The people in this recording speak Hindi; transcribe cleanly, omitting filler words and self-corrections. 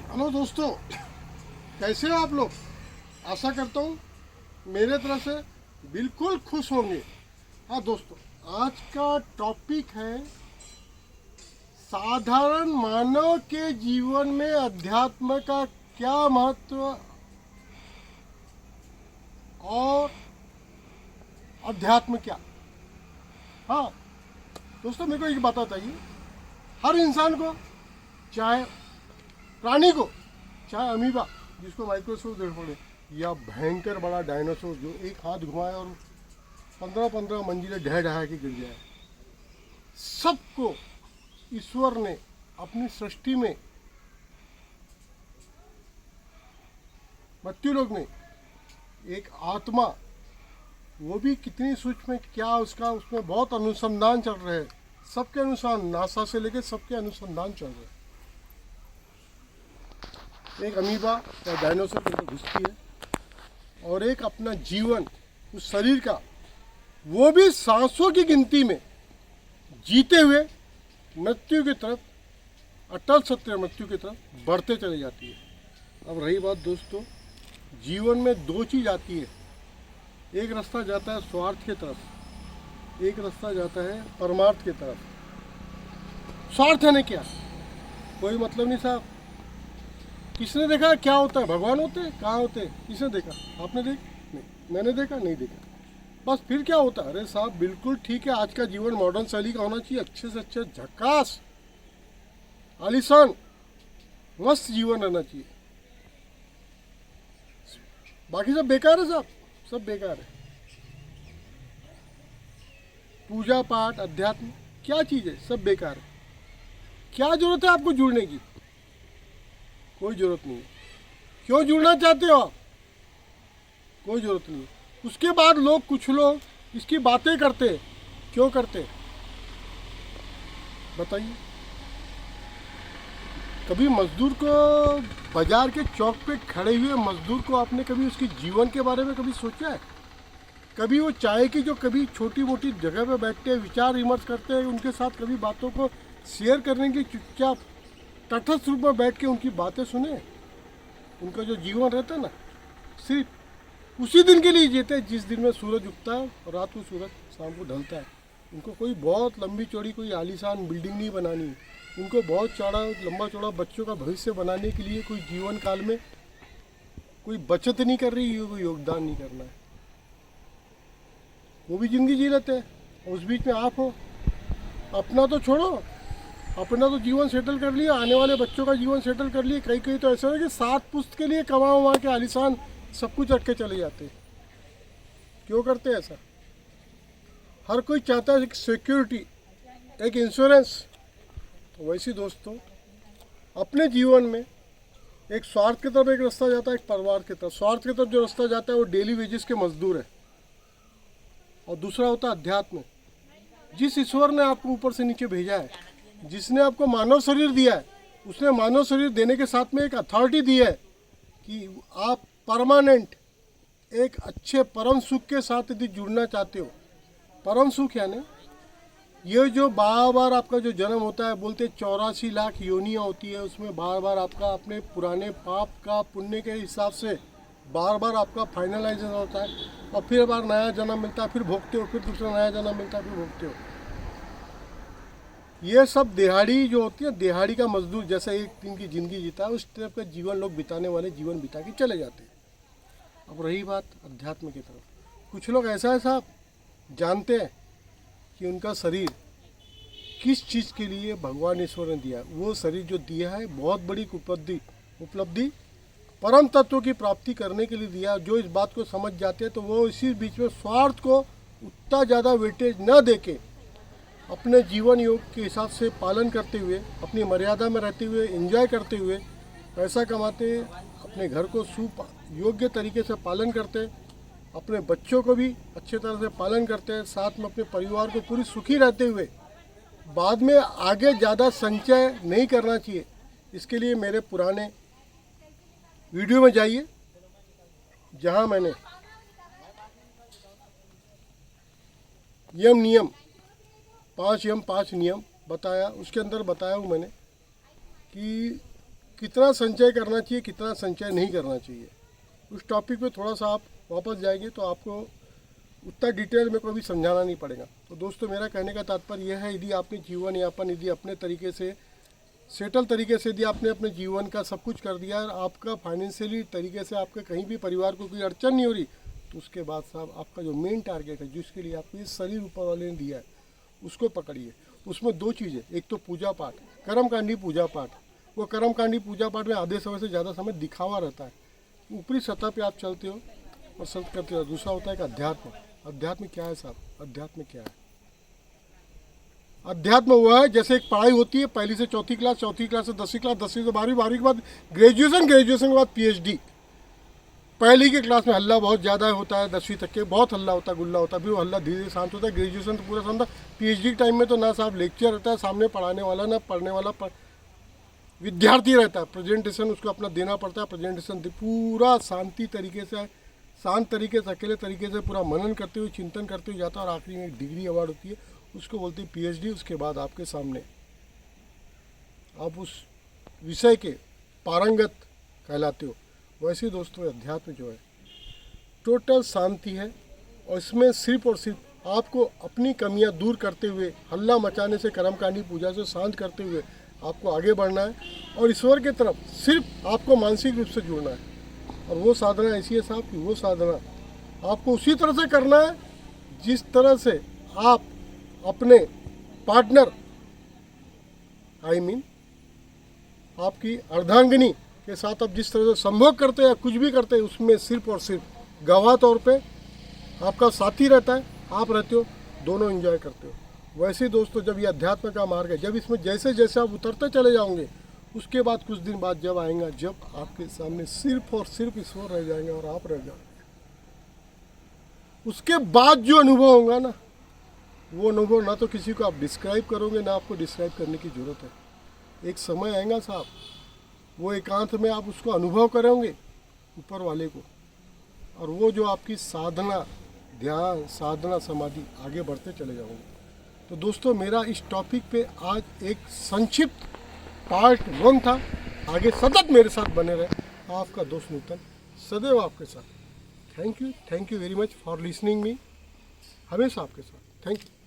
हेलो दोस्तों, कैसे हो आप लोग। आशा करता हूँ मेरे तरफ से बिल्कुल खुश होंगे। हाँ दोस्तों, आज का टॉपिक है साधारण मानव के जीवन में अध्यात्म का क्या महत्व और अध्यात्म क्या। हाँ दोस्तों, मेरे को एक बात बताइए, हर इंसान को, चाहे प्राणी को, चाहे अमीबा जिसको माइक्रोस्कोप देख पड़े, या भयंकर बड़ा डायनासोर जो एक हाथ घुमाए और 15-15 मंजिलें ढह ढहा के गिर जाए, सबको ईश्वर ने अपनी सृष्टि में, मृत्यु लोग में एक आत्मा, वो भी कितनी सूक्ष्म है, क्या उसका, उसमें बहुत अनुसंधान चल रहे हैं। सबके अनुसार, नासा से लेकर सबके अनुसंधान चल रहे हैं। एक अमीबा या डायनासोर के अंदर घुसती है और एक अपना जीवन, उस शरीर का, वो भी सांसों की गिनती में जीते हुए मृत्यु की तरफ, अटल सत्य मृत्यु की तरफ बढ़ते चले जाती है। अब रही बात दोस्तों, जीवन में दो चीज़ आती है। एक रास्ता जाता है स्वार्थ की तरफ, एक रास्ता जाता है परमार्थ की तरफ। स्वार्थ है ना क्या, कोई मतलब नहीं साहब। किसने देखा क्या होता है, भगवान होते हैं, कहाँ होते हैं, किसने देखा, आपने देखा नहीं, मैंने देखा नहीं देखा, बस फिर क्या होता है। अरे साहब बिल्कुल ठीक है, आज का जीवन मॉडर्न शैली का होना चाहिए, अच्छे से अच्छा, झकास, आलीशान, मस्त जीवन रहना चाहिए। बाकी सब बेकार है साहब, सब बेकार है। पूजा पाठ अध्यात्म क्या चीज़ है, सब बेकार है। क्या जरूरत है आपको जुड़ने की, कोई ज़रूरत नहीं है। क्यों जुड़ना चाहते हो आप, कोई ज़रूरत नहीं है। उसके बाद लोग, कुछ लोग इसकी बातें करते हैं, क्यों करते हैं बताइए। कभी मजदूर को, बाजार के चौक पे खड़े हुए मजदूर को आपने कभी उसके जीवन के बारे में कभी सोचा है। कभी वो चाय की जो कभी छोटी मोटी जगह पे बैठते हैं, विचार विमर्श करते हैं, उनके साथ कभी बातों को शेयर करने की, चुपचाप तटस्थ रूप में बैठ के उनकी बातें सुने। उनका जो जीवन रहता है ना, सिर्फ उसी दिन के लिए जीते हैं जिस दिन में सूरज उगता है और रात को सूरज शाम को ढलता है। उनको कोई बहुत लंबी चौड़ी कोई आलीशान बिल्डिंग नहीं बनानी, उनको बहुत चौड़ा लंबा चौड़ा बच्चों का भविष्य बनाने के लिए कोई जीवन काल में कोई बचत नहीं कर रही है, कोई योगदान नहीं करना है। वो भी ज़िंदगी जी लेते हैं, उस बीच में आप हो। अपना तो छोड़ो, अपना तो जीवन सेटल कर लिया, आने वाले बच्चों का जीवन सेटल कर लिया। कई कई तो ऐसा है कि 7 पुश्त के लिए कमा वमा के आलीशान सब कुछ रख के चले जाते हैं। क्यों करते हैं ऐसा। हर कोई चाहता है एक सिक्योरिटी, एक इंश्योरेंस। तो वैसे दोस्तों, अपने जीवन में एक स्वार्थ की तरफ एक रास्ता जाता है, एक परिवार की तरफ। स्वार्थ की तरफ जो रास्ता जाता है वो डेली वेजेस के मजदूर है, और दूसरा होता है अध्यात्म। जिस ईश्वर ने आपको ऊपर से नीचे भेजा है, जिसने आपको मानव शरीर दिया है, उसने मानव शरीर देने के साथ में एक अथॉरिटी दी है कि आप परमानेंट एक अच्छे परम सुख के साथ यदि जुड़ना चाहते हो। परम सुख यानी ये जो बार बार आपका जो जन्म होता है, बोलते 84 लाख योनियाँ होती है, उसमें बार बार आपका अपने पुराने पाप का पुण्य के हिसाब से बार बार आपका फाइनलाइजेशन होता है, और फिर बार नया जन्म मिलता है, फिर भोगते हो, फिर दूसरा नया जन्म मिलता है, फिर भोगते हो। ये सब दिहाड़ी जो होती है, दिहाड़ी का मजदूर जैसा एक दिन की ज़िंदगी जीता है, उस टाइप का जीवन लोग बिताने वाले जीवन बिता के चले जाते हैं। अब रही बात अध्यात्म की तरफ, कुछ लोग ऐसा है साहब, जानते हैं कि उनका शरीर किस चीज़ के लिए भगवान ईश्वर ने दिया। वो शरीर जो दिया है बहुत बड़ी उपलब्धि परम तत्व की प्राप्ति करने के लिए दिया। जो इस बात को समझ जाते हैं तो वो इसी बीच में स्वार्थ को उतना ज़्यादा वेटेज न देके अपने जीवन योग के हिसाब से पालन करते हुए, अपनी मर्यादा में रहते हुए, एंजॉय करते हुए पैसा कमाते, अपने घर को योग्य तरीके से पालन करते, अपने बच्चों को भी अच्छे तरह से पालन करते हैं, साथ में अपने परिवार को पूरी सुखी रहते हुए बाद में आगे ज़्यादा संचय नहीं करना चाहिए। इसके लिए मेरे पुराने वीडियो में जाइए, जहां मैंने नियम 5 यम 5 नियम बताया। उसके अंदर बताया हूँ मैंने कि कितना संचय करना चाहिए, कितना संचय नहीं करना चाहिए, उस टॉपिक पे थोड़ा सा आप वापस जाएंगे तो आपको उतना डिटेल में कभी समझाना नहीं पड़ेगा। तो दोस्तों मेरा कहने का तात्पर्य यह है, यदि आपने जीवन यापन यदि अपने तरीके से सेटल तरीके से यदि आपने अपने जीवन का सब कुछ कर दिया और आपका फाइनेंशियली तरीके से आपके कहीं भी परिवार को कोई अड़चन नहीं हो रही, तो उसके बाद साहब आपका जो मेन टारगेट है जिसके लिए आपको ये शरीर ऊपर वाले ने दिया है उसको पकड़िए। उसमें दो चीज़ें, एक तो पूजा पाठ, कर्मकांडी पूजा पाठ। वो कर्मकांडी पूजा पाठ में आधे समय से ज़्यादा समय दिखावा रहता है, ऊपरी सतह पे आप चलते हो और सब करते हो। दूसरा होता है कि अध्यात्म। अध्यात्म क्या है साहब? अध्यात्म क्या है? अध्यात्म हुआ है जैसे एक पढ़ाई होती है, पहली से चौथी क्लास, चौथी क्लास से 10वीं क्लास, 10वीं से 12वीं, 12वीं के बाद ग्रेजुएशन, ग्रेजुएशन के बाद पीएचडी। पहली की क्लास में हल्ला बहुत ज़्यादा होता है, 10वीं तक के बहुत हल्ला होता है, गुल्ला होता है, फिर वो हल्ला धीरे धीरे शांत होता है। ग्रेजुएशन तो पूरा शांत। पीएचडी के टाइम में तो ना साहब लेक्चर रहता है सामने पढ़ाने वाला, ना पढ़ने वाला विद्यार्थी रहता है। प्रेजेंटेशन उसको अपना देना पड़ता है, प्रेजेंटेशन पूरा शांति तरीके से, शांत तरीके से, अकेले तरीके से पूरा मनन करते हुए, चिंतन करते हुए जाता है और आखिरी में एक डिग्री अवार्ड होती है, उसको बोलते हैं पीएचडी। उसके बाद आपके सामने आप उस विषय के पारंगत कहलाते हो। वैसे दोस्तों अध्यात्म जो है टोटल शांति है और इसमें सिर्फ और सिर्फ आपको अपनी कमियां दूर करते हुए, हल्ला मचाने से, कर्मकांडी पूजा से शांत करते हुए आपको आगे बढ़ना है और ईश्वर की तरफ सिर्फ आपको मानसिक रूप से जुड़ना है। और वो साधना ऐसी है साहब कि वो साधना आपको उसी तरह से करना है जिस तरह से आप अपने पार्टनर आपकी अर्धांगिनी के साथ आप जिस तरह से संभोग करते हैं या कुछ भी करते हैं, उसमें सिर्फ और सिर्फ गवाह तौर पे आपका साथी रहता है, आप रहते हो, दोनों एंजॉय करते हो। वैसे ही दोस्तों जब ये अध्यात्म का मार्ग है, जब इसमें जैसे जैसे आप उतरते चले जाओगे, उसके बाद कुछ दिन बाद जब आएगा जब आपके सामने सिर्फ और सिर्फ ईश्वर रह जाएंगे और आप रह जाओगे, उसके बाद जो अनुभव होगा ना, वो अनुभव ना तो किसी को आप डिस्क्राइब करोगे, ना आपको डिस्क्राइब करने की जरूरत है। एक समय आएगा साहब, वो एकांत में आप उसको अनुभव करोगे ऊपर वाले को, और वो जो आपकी साधना, ध्यान, साधना, समाधि आगे बढ़ते चले जाओगे। तो दोस्तों मेरा इस टॉपिक पे आज एक संक्षिप्त पार्ट 1 था। आगे सतत मेरे साथ बने रहे। आपका दोस्त नूतन सदैव आपके साथ। Thank you very much for listening me. हमेशा आपके साथ। Thank you.